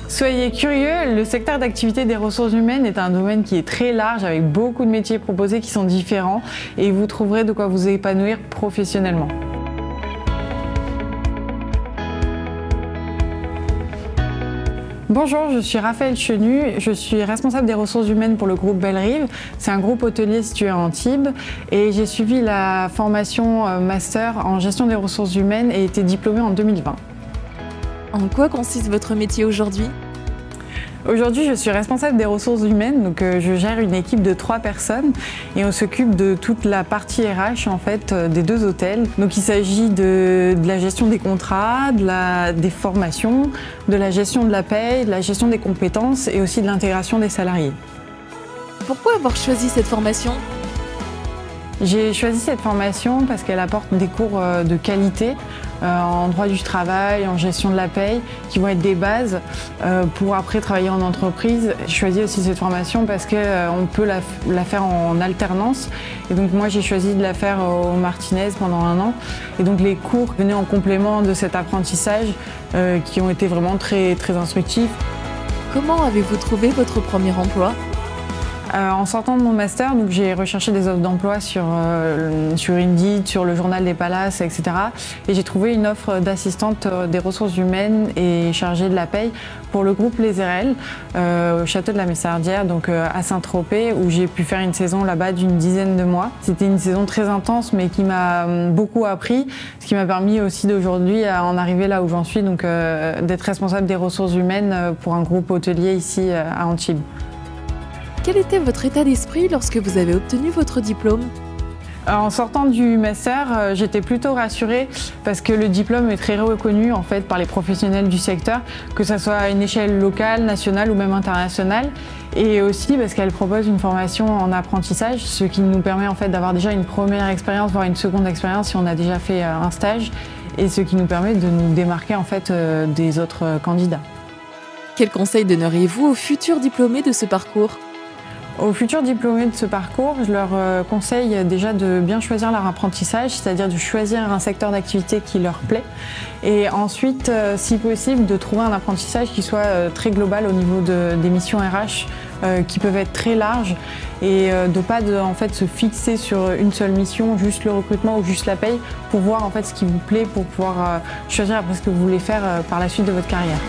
Soyez curieux, le secteur d'activité des ressources humaines est un domaine qui est très large avec beaucoup de métiers proposés qui sont différents et vous trouverez de quoi vous épanouir professionnellement. Bonjour, je suis Raphaël Chenu, je suis responsable des ressources humaines pour le groupe Bellerive. C'est un groupe hôtelier situé à Antibes et j'ai suivi la formation master en gestion des ressources humaines et été diplômée en 2020. En quoi consiste votre métier aujourd'hui ? Aujourd'hui, je suis responsable des ressources humaines, donc je gère une équipe de 3 personnes et on s'occupe de toute la partie RH en fait des 2 hôtels. Donc il s'agit de la gestion des contrats, des formations, de la gestion de la paie, de la gestion des compétences et aussi de l'intégration des salariés. Pourquoi avoir choisi cette formation ? J'ai choisi cette formation parce qu'elle apporte des cours de qualité en droit du travail, en gestion de la paye, qui vont être des bases pour après travailler en entreprise. J'ai choisi aussi cette formation parce qu'on peut la faire en alternance. Et donc moi j'ai choisi de la faire au Martinez pendant 1 an. Et donc les cours venaient en complément de cet apprentissage qui ont été vraiment très instructifs. Comment avez-vous trouvé votre premier emploi ? En sortant de mon master, j'ai recherché des offres d'emploi sur Indeed, sur le Journal des Palaces, etc. Et j'ai trouvé une offre d'assistante des ressources humaines et chargée de la paye pour le groupe Les Hérelles, au château de la Messardière, donc à Saint-Tropez, où j'ai pu faire une saison là-bas d'une dizaine de mois. C'était une saison très intense, mais qui m'a beaucoup appris, ce qui m'a permis aussi d'aujourd'hui à en arriver là où j'en suis, donc d'être responsable des ressources humaines pour un groupe hôtelier ici à Antibes. Quel était votre état d'esprit lorsque vous avez obtenu votre diplôme ? En sortant du master, j'étais plutôt rassurée parce que le diplôme est très reconnu en fait par les professionnels du secteur, que ce soit à une échelle locale, nationale ou même internationale, et aussi parce qu'elle propose une formation en apprentissage, ce qui nous permet en fait d'avoir déjà une première expérience, voire une seconde expérience si on a déjà fait un stage, et ce qui nous permet de nous démarquer en fait des autres candidats. Quel conseil donneriez-vous aux futurs diplômés de ce parcours ? Aux futurs diplômés de ce parcours, je leur conseille déjà de bien choisir leur apprentissage, c'est-à-dire de choisir un secteur d'activité qui leur plaît. Et ensuite, si possible, de trouver un apprentissage qui soit très global au niveau des missions RH, qui peuvent être très larges, et de pas en fait, se fixer sur une seule mission, juste le recrutement ou juste la paye, pour voir en fait, ce qui vous plaît, pour pouvoir choisir après ce que vous voulez faire par la suite de votre carrière.